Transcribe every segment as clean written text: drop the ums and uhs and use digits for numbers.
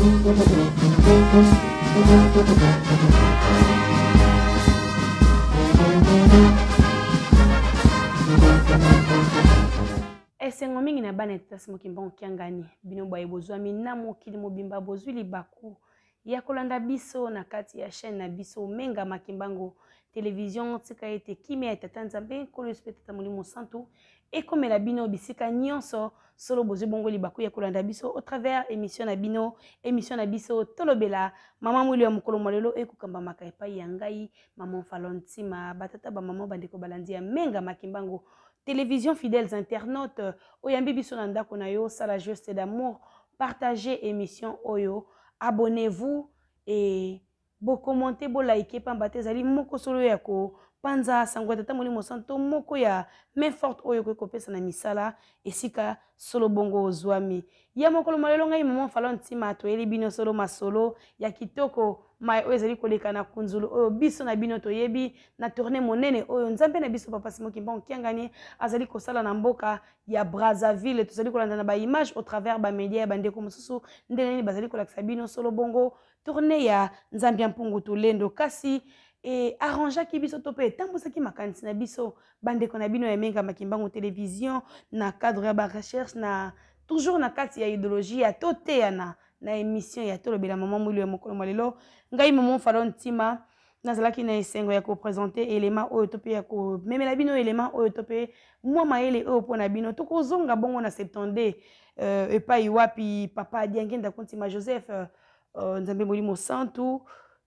Esengo mingi na bana etasi mokimba okiangani bino boye bozwami na mokili mobimba bozwi libaku ya kolanda biso na kati ya chaîne na biso menga makimbango télévision tika ete kimia etata nzambe nkolo yesu tata molimo santu ekomela bino bisika nyonso solo bozwi bongo libaku ya kolanda biso au travers émission na biso tolobela mama mwili ya mokolo molelo ekokambamaka epai ya ngai mama Falontima batata ba mama bandeko balandi ya menga makimbango télévision fidèles internautes oyambi biso na ndako na yo sala geste d'amour partagez émission oyo abonnez-vous et bo commenter bo liker pamba te zali moko solo ya ko panza sango tata molimo santo moko ya main forte oyo ko kopesa na misala esika solo bongo ozwami ya mokolo malelo ngai mama Falontima toyeli bino solo masolo ya kitoko mai oyo ezali koleka na kunzulu oyo biso na bino toyebi na tournée monene oyo nzambe na biso papa Simon Kimba Okiangani azali kosala na mboka ya Brazzaville tozali kolanda na ba image au travers ba média ya bandeko mosusu ndenge nini bazali kolakisa bino solo bongo tournée ya nzambe mpungu tulendo kasi et arrangeaki biso to pe tambosaki makanisi na biso bandeko na bino ya menga makimbango télévision na cadre ya ba recherche na toujours na kati ya idéologie ya toteana na émission ya tolobela mama mwili ya mokolo malelo ngai mama Falontima nazalaki na esengo ya ko présenter élément oyo to pe ya ko memela bino élément oyo to pe mwa maele oyo pona bino to kozonga bongo na 70 epai wapi papa Diangenda Kontima Joseph nzambe molimo santu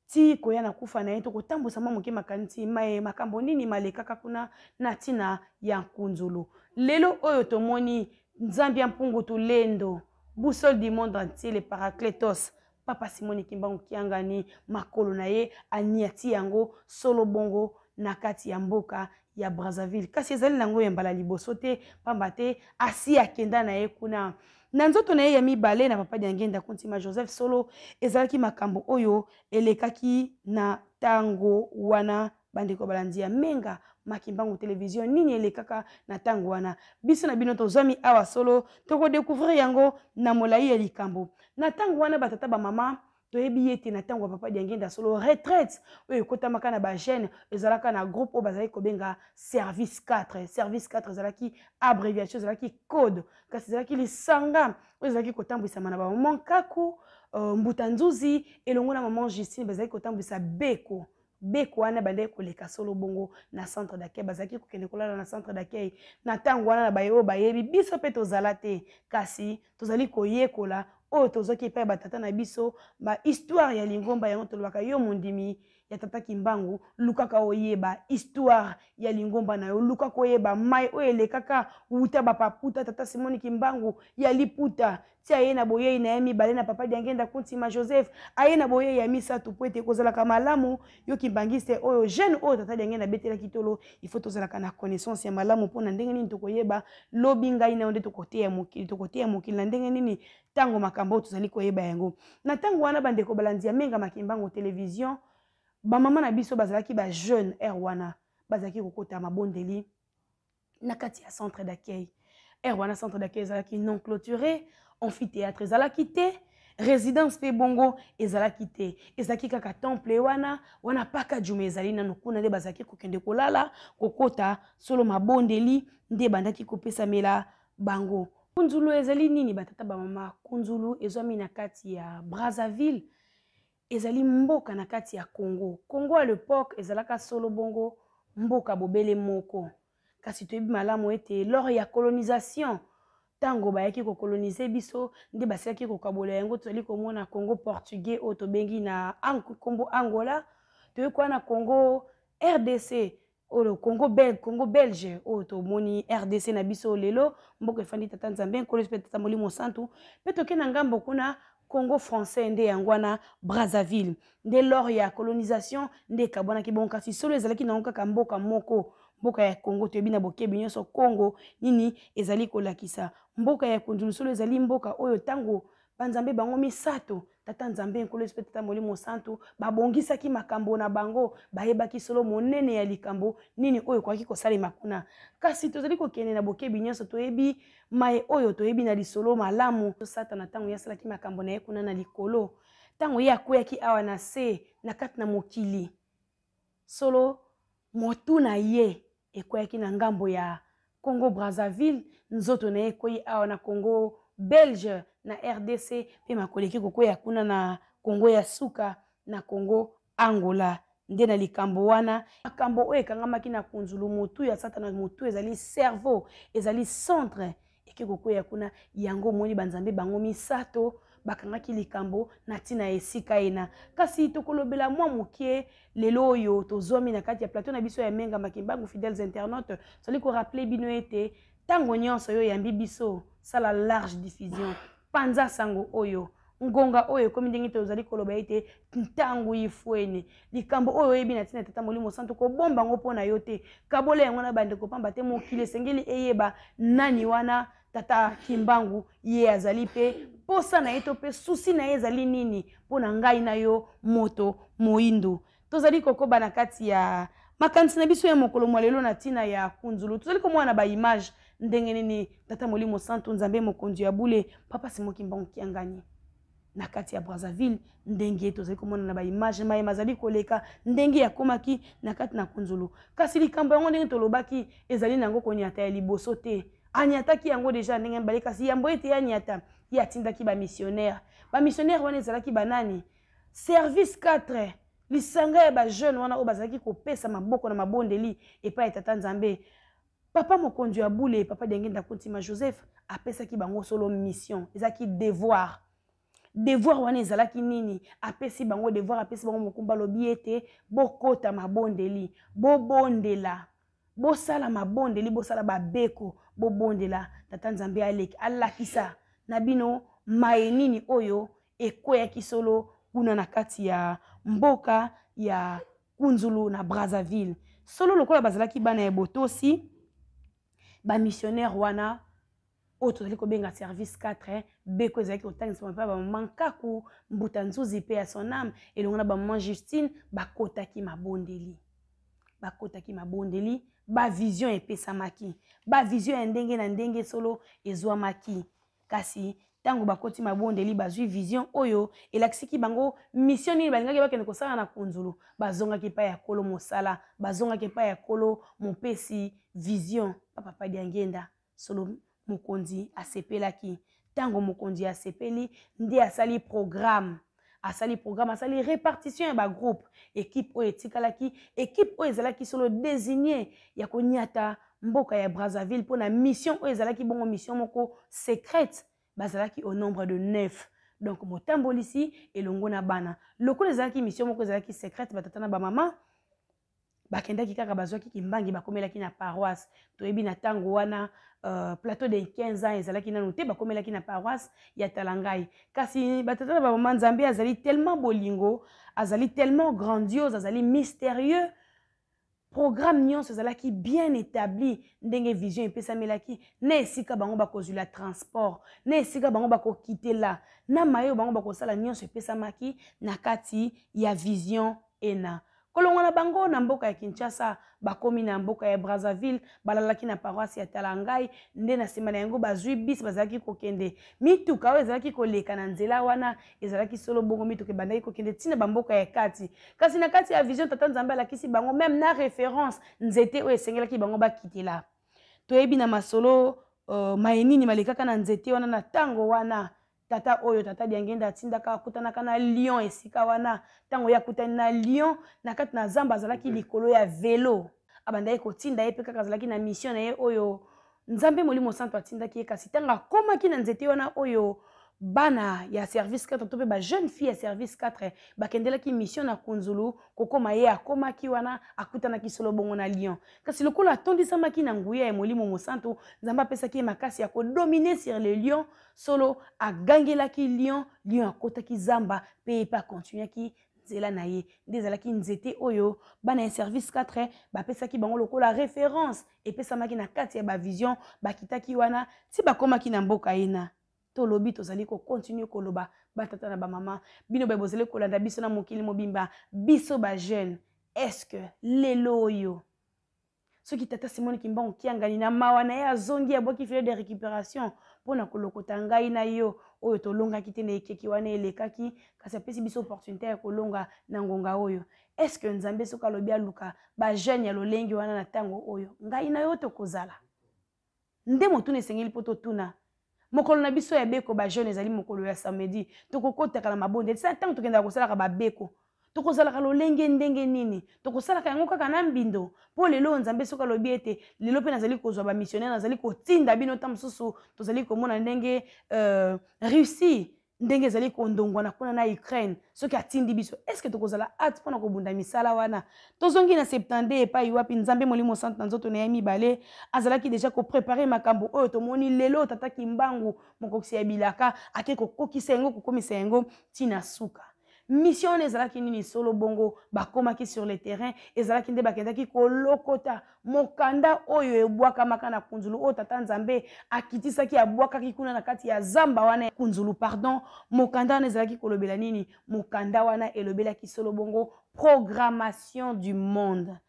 ti koya na kufa na ye to kotambusa mwa moke makanisi mae makambo nini malekaka kuna na tina ya nkunzulu lelo oyo tomoni nzambe mpungu tulendo boussole du monde entier le paraclétos papa Simon Kimba Okiangani makolo na ye aniati yango solo bongo na kati ya mboka ya Brazzaville kasi ezali nango ya mbala liboso te pamba te asi akenda na ye kuna na nzoto na ye ya mibale na papa Diangenda Kontima Joseph solo ezalaki makambo oyo elekaki na tango wana bandeko balandi ya menga makimbango télévision nini elekaka na tango wana biso na bino tozwami awa solo toko découvrir yango na molai ya likambo na tango wana batata ba mama toyebi ete na tango papa Diangenda solo retraite oyo ekotamaka na ba jeune ezalaka na groupe oyo bazali kobenga service 4 ezalaki abréviation ezalaki code kasi ezalaki lisanga oyo ezalaki kotambwisama na ba mama Nkaku Mbuta Nzuzi elongo na mama Justine bazali kotambwisa beko wana bande koleka solo bongo na centre d'accueil bazaki kokende kolala na centre d'accueil na tango wana na bayo bayebi biso pe tozala te kasi tozali koyekola oyo tozoki epai batata na biso ba histoire ya lingomba yango tolobaka yo mondimi ya tata Kimbangu lukaka oyeba histoire ya lingomba na yo lukaka oyeba mai oyo elekaka wuta bapaputa tata Simon Kimbangu ya liputa ti aye na boye na yemi bale na papa Diangenda Kontima Joseph aye na boye ya misatu po ete kozalaka malamu yo kimbangiste oyo jeune oyo tata Diangenda betela kitolo il faut tozalaka na connaissance ya malamu mpona ndenge nini tokoyeba lobi ngai na yo nde tokoteya mokili na ndenge nini tango makambo tozali koyeba yango na tango wana bandeko balandi ya menga makimbango télévision ba mama na biso bazalaki ba jeune wana bazalaki kokota mabondeli na kati ya centre d'accueil wana centre d'accueil ezalaki non clôturé amphithéâtre ezalaki te résidence pe bongo ezalaki te ezalaki kaka temple wana paka jume ezali nanu kuna nde bazalaki kokende kolala kokota solo mabondeli nde bandaki kopesamela bango kunzulu ezali nini batata ba mama kunzulu ezwami na kati ya Brazzaville ezali mboka na kati ya Congo à l'époque ezalaka solo bongo mboka bobele moko kasi toyebi malamu ete lors ya colonisation tango bayaki ko coloniser biso nde basilaki ko kabola yango tozali komona Congo portugais oyo tobengi na Congo Angola toyekwa na Congo RDC oyo Congo belge oyo tomoni RDC na biso lelo mboka efandi tata nzambe nkolo pe tata molimo santu pe toke na ngambo kuna Congo français nde yangwana Brazzaville nde lors ya colonisation nde kabwana ki bon kasi solo ezalaki na kaka mboka moko mboka ya Congo toyebi na bokebi nyonso Congo nini ezali kolakisa mboka ya kunzulu solo ezali mboka oyo tango banzambe bango misato tata nzambe nkolo esprit tata molimo santo babongisaki makambo na bango bayebaki solo monene ya likambo nini oyo kwaki kosalema kuna kasi tozali kokende na bokebi nyonso toyebi maye oyo toyebi na lisolo malamu satana ntango ye asalaki makambo na ye kuna na likolo ntango ye akweyaki awa na se na kati na mokili solo motu na ye ekweyaki na ngambo ya Congo Brazzaville nzoto na ye ekwei awa na Congo Belge na RDC pe makoleki kokwea kuna na Congo ya suka na Congo Angola nde na likambo wana makambo oyo ekangamaki na kunzulu motu ya satana motu ezali cerveau ezali centre eke kokwea kuna yango moni banzambe bango misato bakangaki likambo na tina esika ena kasi tokolobela mwa mokie lelo oyo tozomi na kati ya plateau na biso ya menga makimbangu fidèles internautes tozali ko rappeler bino ete tango nyonso yo yambi biso sala large diffusion panza sango oyo ngonga oyo komi ndenge tozali koloba ete ntango yifwene likambo oyo yebi na tina tata molimo santo ko bomba ngo pona yo te kabole yango na bande ko pamba te mokile sengeli eyeba nani wana tata Kimbangu ye azali pe posa na yeto pe susi na ye ezali nini pona ngai na yo moto moindo tozali kokoba na kati ya makanisi na biso ya mokolo mwalelo na tina ya kunzulu tozali komona ba image ndenge nini tata molimo santo nzambe mokonzi ya bule papa Simon Kimbangu kiangani na kati ya Brazzaville ndenge tozali komona na ba image maye mazali koleka ndenge ya komaki na kati na kunzulu kasi likambo yango ndenge tolobaki ezali nango konyata ya liboso te anyataki yango deja ndenge mbale kasi yambo ete yanyata ya tindaki ba missionnaire wana ezalaki banani service 4 lisanga ya ba jeune wana o bazalaki kopesa maboko na mabondeli epa etata nzambe papa mokonzi ya bule papa Diangenda Kuntima Joseph apesaki bango solo mission ezaki devoir wana ezalaki nini apesi bango devoir apesi bango mokumba lobi ete bokota mabondeli bobondela bosala mabondeli bosala babeko bobondela tata nzambe alakisa na bino maye nini oyo ekweyaki solo kuna na kati ya mboka ya kunzulu na Brazzaville solo lokola bazalaki bana ya botosi ba missionnaire wana oyo tozali kobenga service 4 beko ezalaki kotangisa mpe bamama nkaku mbuta nzuzi pe ya sonam elongo na bamama Justine bakotaki mabondeli ba vision epesamaki ba vision ya ndenge na ndenge solo ezwamaki kasi tango bakoti mabondeli bazwi vision oyo elakisiki bango mission nini balingaki bakende kosala na kunzulu bazongaki pa ya kolo mosala bazongaki pa ya kolo mopesi vision papa Diangenda solo mokonzi asepelaki tango mokonzi asepeli nde asali programme asali répartition ya ba groupe équipe oyo etikalaki équipe oyo ezalaki solo désigné ya konyata mboka ya Brazzaville pona mission oyo ezalaki bongo mission moko secrète bazalaki au nombre de 9 donc motambolisi elongo na bana lokola ezalaki mission moko ezalaki secrète batata na ba mama bakendaki kaka bazwaki kimbangi bakomelaki na paroisse toyebi na tango wana plateau de 15 ans ezalaki nanu te bakomelaki na paroisse ya Talangai kasi batata na ba mama nzambe azali tellement bolingo azali tellement grandiose azali mystérieux programme nyonso ezalaki bien établi ndenge vision epesamelaki na esika bango bakozwila transport na esika bango bakokitela na mayo bango bakosala nyonso epesamaki na kati ya vision ena kolongwa na bango na mboka ya Kinshasa bakomi na mboka ya Brazzaville balalaki na paroisse ya Talangai nde na sima na yango bazwi bis bazalaki kokende mituka oyo ezalaki koleka na nzela wana ezalaki solo bongo mituka ebandaki kokende tina bamboka ya kati kasi na kati ya vision tata nzambe alakisi bango même na référence nzete oyo esengelaki bango bakitela toyebi na masolo mayenini malekaka na nzete wana na tango wana tata oyo tata Diangenda atindaka akutanaka na Lyon esika wana tango ya kutani na Lyon na kati na zamba azalaki likolo ya vélo abandaki kotinda ye pe kaka azalaki na mission na ye oyo nzambe molimo santo atindaki ye kasi tanga akomaki na nzete wana oyo bana ya service 4 to pe ba jeune fille ya service 4 bakendelaki mission na kunzulu kokoma ye akomaki wana akutanaki solo bongo na Lyon kasi lokola atondisamaki na nguya ya molimo mosanto nzambe apesaki ye makasi ya kodominer sur le lion solo agangelaki Lyon akotaki zamba pe pa continuaki nzela na ye nde ezalaki nzete oyo bana ya service 4 bapesaki bango lokola référence epesamaki na kati ya bavision bakitaki wana ti bakomaki na mboka ena tolobi tozali ko continue koloba batata na ba mama bino ba bozeli kolanda biso na mokili mobimba biso ba jeune est-ce que lelo yo soki tata Simone Kimbangu kiangani na mawa na ye azongi aboki file de récupération pona kolokota ngai na yo oyo tolongaki te na ekeki wana elekaki kasi apesi biso opportunité ya kolonga na ngonga oyo est-ce que nzambe soki alobi aluka ba jeune ya lolengi wana na tango oyo ngai na yo tokozala nde motuna esengeli po totuna mokolo na biso ya beko ba jeune ezali mokolo ya samedi tokokotaka na mabonde sa ntango tokendaka kosalaka babeko tokozalaka lolenge ndenge nini tokosalaka yango kaka na mbindo po lelo nzambe soki alobi ete lelo mpe nazali kozwa bamissionnaire nazali kotinda bino ta mosusu tozali komona ndenge Russie ndenge ezali kondongwana kuna na Ukraine soki atindi biso est-ce que tokozala hâte mpona kobunda misala wana tozongi na 70 epai wapi nzambe molimo santo na nzoto na ye mibale azalaki deja koprepare makambo oyo tomoni lelo tata Kimbangu mokokisi ya bilaka ake kokokisa yango kokomisa yango ntina suka mission ezalaki nini solo bongo bakomaki sur le terrain ezalaki nde bakendaki kolokota mokanda oyo ebwakamaka na kunzulu oyo tata nzambe akitisaki abwakaki kuna na kati ya zamba wana kunzulu pardon mokanda wana ezalaki kolobela nini mokanda wana elobelaki solo bongo programmation du monde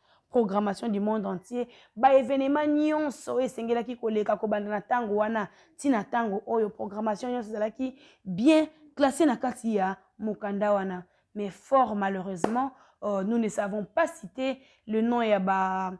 entier ba événement nyonso esengelaki koleka kobanda na tango wana tina tango oyo programmation nyonso ezalaki bien classé na kati ya mokanda wana mais fort malheureusement nous ne savons pas citer le nom ya ba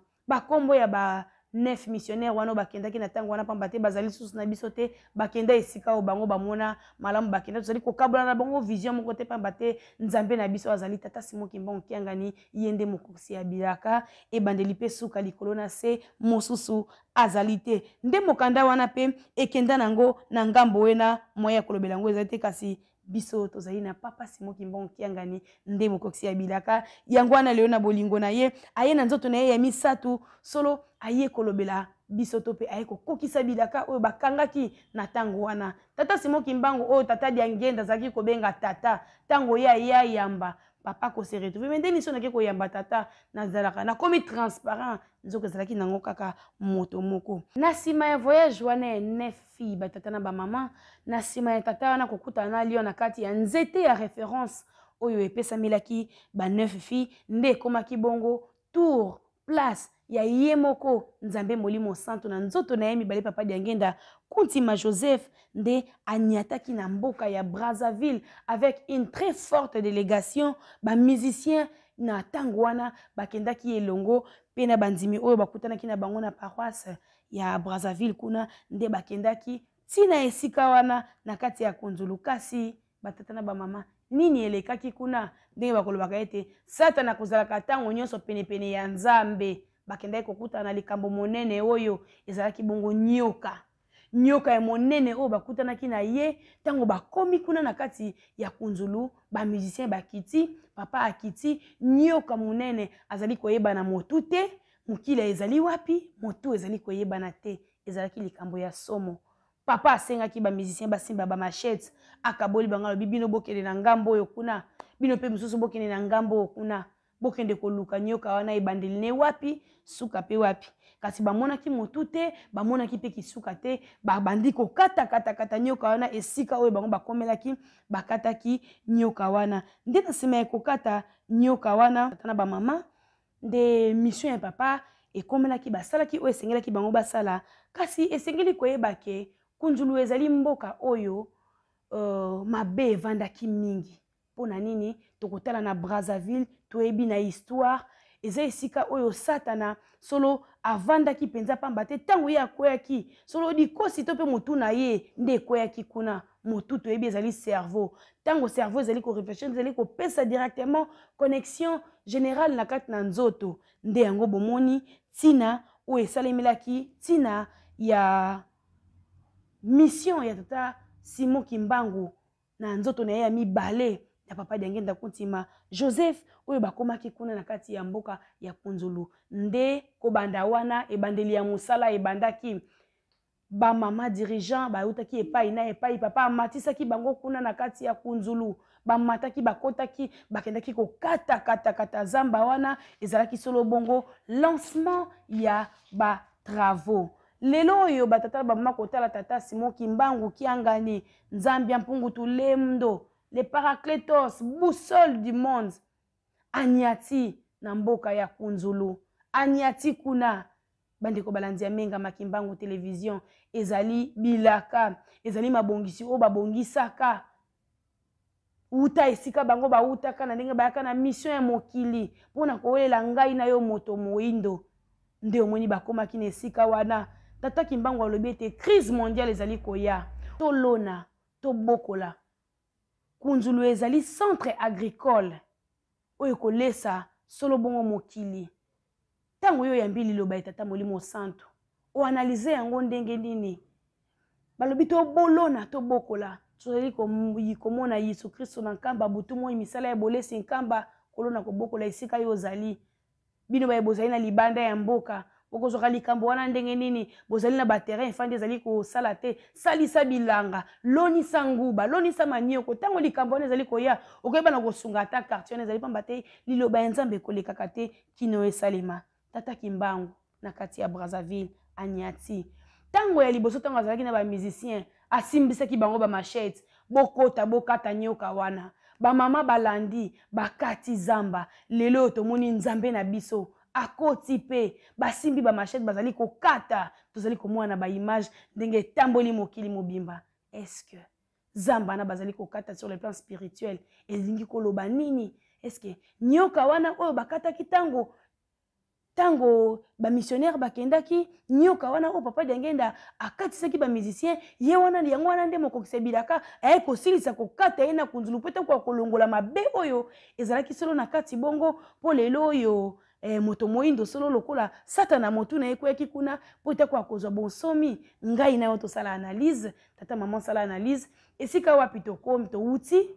kombo ya ba 9 missionnaires wana bakendaki na tango wana pamba te bazali susu na biso te bakenda esika o bango bamona malamu bakenda tozali kokabola na bango vision moko te pamba te nzambe na biso azali tata Simone Kimbangu kiangani yende mokosi ya bilaka ebandeli pe suka likolo na se mosusu azali te nde mokanda wana pe ekenda nango na ngambo wena moya kolobela ngo ezali te kasi biso tozali na papa Simone Kimbangu kiangani nde mokokisi ya bilaka yango wana leo na bolingo na ye aye na nzoto na ye ya misatu solo aye kolobela biso to pe aye kokokisa bilaka oyo bakangaki na tango wana tata Simone Kimbangu oyo tata Diangenda zaki kobenga tata tango ya yamba papa ko se retrouver mais ndeni sonaki ko yamba tata nazalaka na komi transparent nzoko zalaki nango kaka moto moko na sima ya voyage wana ya 9 filles batata na ba mama na sima ya tata wana kokuta na lio na kati ya nzete ya référence oyo epesamelaki ba 9 filles nde komaki bongo tour place ya ye moko nzambe molimo santo na nzoto na ye mibale papa Diangenda Kuntima Joseph nde aniataki na mboka ya Brazzaville avec une très forte délégation ba musiciens na tango wana bakendaki elongo pe na bandimi oyo bakutanaki na bango na paroisse ya Brazzaville kuna nde bakendaki tina esika wana na kati ya kunzulu kasi batata na ba mama nini elekaki kuna ndenge bakolobaka ete satana kozalaka tango nyonso penepene ya nzambe bakendaki kokutana na likambo monene oyo ezalaki bongo nyoka ya monene oyo bakutanaki na ye tango bakomi kuna na kati ya kunzulu ba musicien bakiti papa akiti nyoka monene azali koyeba na motu te mokila ezali wapi motu ezali koyebana te ezalaki likambo ya somo papa asengaki ba musicien basimba ba machette akaboli bango lobi bino bokende na ngambo oyo kuna bino pe mususu bokende na ngambo oyo kuna bokende koluka nyoka wana ebandeli ne wapi suka pe wapi kasi bamonaki motu te bamonaki pe kisuka te babandi kokata nyoka wana esika oyo bango bakomelaki bakataki nyoka wana nde na nsima ya kokata nyoka wana tata ba mama nde mission ya papa ekomelaki basalaki oyo esengelaki bango basala kasi esengeli koyeba ke kunzulu ezali mboka oyo mabe evandaki mingi pona nini tokotala na Brazzaville toyebi na histoire eza esika oyo satana solo avandaki penza pamba te tango ye akweyaki solo dikosi to pe motu na ye nde ekweyaki kuna motu toyebi ezali cerveau tango cerveau ezali koreflechir ezali kopesa directement connexion générale na kati na nzoto nde yango bomoni tina oyo esalemelaki tina ya mission ya tata Simone Kimbangu na nzoto na ye ya mibale ya papa Diangenda Kuntima Joseph oyo bakomaki kuna na kati ya mboka ya kunzulu nde kobanda wana ebandeli ya musala ebandaki ba mama dirigeant bautaki epai na epai papa amatisaki bango kuna na kati ya kunzulu bamataki bakotaki bakendaki kokata zamba wana ezalaki solo bongo lancement ya ba travaux lelo oyo batata ba mama kotala tata Simon Kimbangu kiangani Nzambi mpungu tulemdo le Paracletos boussole du monde aniati na mboka ya Kunzulu aniati kuna bandeko balanzi ya menga makimbangu television ezali bilaka ezali mabongisi o babongisaka uta esika bango ba utaka na ndenge bayaka na mission ya mokili pona kowelela ngai na yo moto moindo nde omoni bakoma kina esika wana tata Kimbangu alobi ete crise mondiale ezali koya tolona tobokola Kunzulu ezali centre agricole oyo kolesa solo bongo mokili tango yo yambi liloba tata Molimo Santo o analyser yango ndenge nini balobi to bolona to bokola tozali komona Yesu Kristo na nkamba butu moi misala ya bolesi nkamba kolona ko bokola esika yo ozali bino ba bozali na libanda ya mboka bokozwaka likambo wana ndenge nini bozali na baterrain fandi ezali kosala te salisa bilanga lonisa nguba lonisa manioko tango likambo wana ezali koya okoyeba na kosunga ata quartier ezali pamba te liloba ya Nzambe kolekaka te kino esalema tata Kimbangu na kati ya Brazzaville aniati tango ya liboso tango azalaki na ba musicien asimbisaki bango ba machette bokota bokata nyoka wana ba mama balandi bakati zamba lelo tomoni Nzambe na biso akoti pe basimbi ba machette bazali kokata tozali komona ba image ndenge tamboli mokili mobimba est-ce que zamba na bazali kokata sur le plan spirituel elingi koloba nini est-ce que nyoka wana oyo bakata kitango tango ba missionnaire bakendaki nyoka wana o papa dengenda akatisaki ba musicien ye wana yango wana nde mokokisa bilaka ko silisa kokata ye na Kunzulu pete kwa kolongola mabe oyo ezalaki solo na kati bongo po lelo oyo moto moindo solo lokola satana motu na ekweki kuna pete kwa kozwa bonsomi ngai na yo to sala analyse tata maman sala analyse esika wapi to komi to uti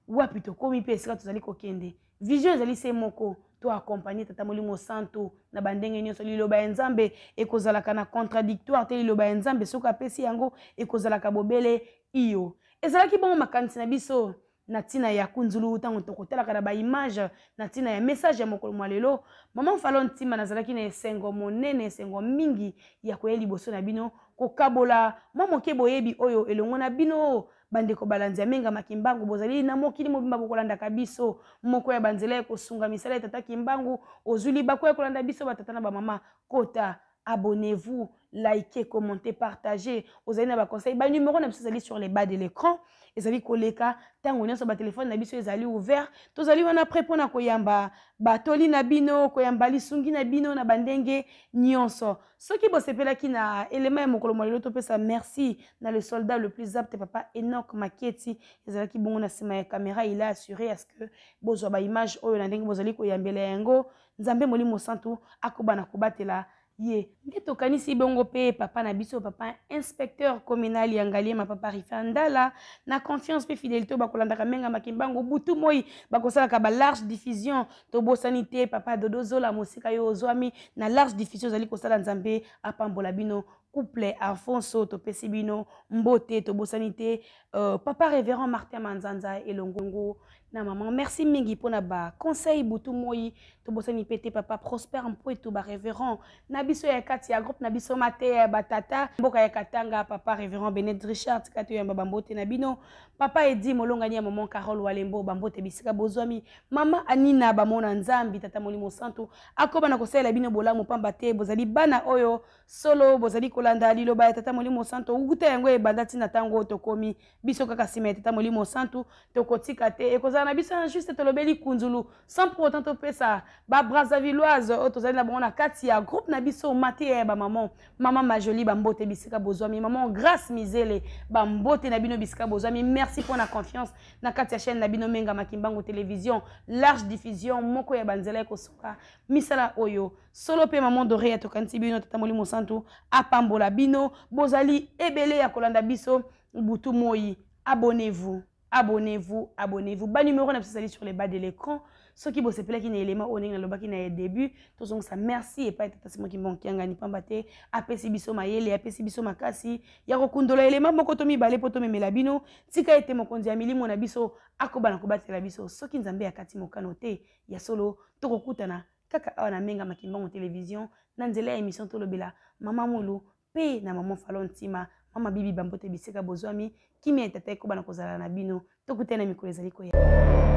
wapi to komi pe esika tozali kokende vision ezali se moko to accompagner tata Molimo Santo na bandenge nyonso liloba ya Nzambe ekozalaka na contradictoire te liloba ya Nzambe soka apesi yango ekozalaka bobele iyo ezalaki bongo makanisi na biso na tina ya Kunzulu tango tokotelaka na ba image na tina ya message ya mokolo mwa lelo maman Falon Ntima nazalaki na esengo monene esengo mingi ya koya liboso na bino kokabola mwa moke boyebi oyo elongo na bino bandeko balanzi ya menga makimbangu bozali na mokili mobimba bokolandaka biso moko ya banzela ya kosunga misala ya tata Kimbangu ozuli bako ya kolanda biso batata na bamama kota abonnez-vous likez commentez partagez ozali na ba conseil ba numéro na biso ezali sur les bas de l'écran ezali koleka tango nyonso ba téléphone na biso ezali ouvert tozali wana prêt pona koyamba batoli na bino koyamba lisungi na bino na bandenge nyonso soki bosepelaki na élément ya mokolo mwa lelo topesa merci na le soldat le plus apte papa Enoch Maketi ezalaki bongo na sima ya caméra il a assuré à ce que bozwa ba image oyo na ndenge bozali koyambela yango Nzambe Molimo Santo akobana kobatela ye ndeto kanisi bongo pe papa na biso papa inspecteur communal ya Ngalie ma papa Rifandala na confiance pe fidélité bakolanda menga makimbangu butu moi bakosalaka ba large diffusion to bosanité papa Dodo Zola mosika yo ozwami na large diffusion zali kosala Nzambe apambola bino couple Alfonso to pesi bino mbote to bosanité papa révérend Martin Manzanza elongongo na maman merci mingi pona ba conseil butu moi to bosani pété papa Prosper Mpoeto ba révérend na biso ya kati ya groupe na biso mate ya batata mboka ya Katanga papa révérend Benet Richard kato ya bambote na bino papa Edi molongani ya maman Carole Walembo bambote bisika bozwami mama Anina bamona Nzambi tata Molimo Santo akoba na kosela bino bolamu pamba te bozali bana oyo solo bozali kolanda liloba ya tata Molimo Santo ukuta yango e bandati na tango tokomi biso kaka sima tata Molimo Santo tokotika te ekozala na biso juste tolobeli Kunzulu sans pour autant topesa ba Brazzavilloise otozali na bona kati ya groupe na biso mate ya ba maman Majoli bambote bisika bozwami maman Grâce Mizele bambote na bino bisika bozwami merci pour la confiance na kati ya chaîne na bino menga makimbango télévision large diffusion moko ya banzela ko soka misala oyo solo pe maman Doré ya tokanti bino tata Molimo Santo apambola bino bozali ebele ya kolanda biso butu moi abonnez-vous abonnez-vous ba numéro na biso sur les bas de l'écran ce qui bosse pela qui na élément oning na lobaki na début to zonga ça merci et pas tata Simon Kimbangu ngani pambate apesi biso mayele apesi biso makasi ya kokundola élément moko to mibale poto memela bino tika ete mokonzi ya milimo na biso akobana kobatela biso soki Nzambe akati mokano te ya solo to kokutana kaka awa na menga makimbango télévision na nzela ya émission to lobela mama mulu pe na maman Falon Ntima mama Bibi Bambote bisika bozwami kimia tata ko bana kozala na bino tokutena mikolo ezali ko ya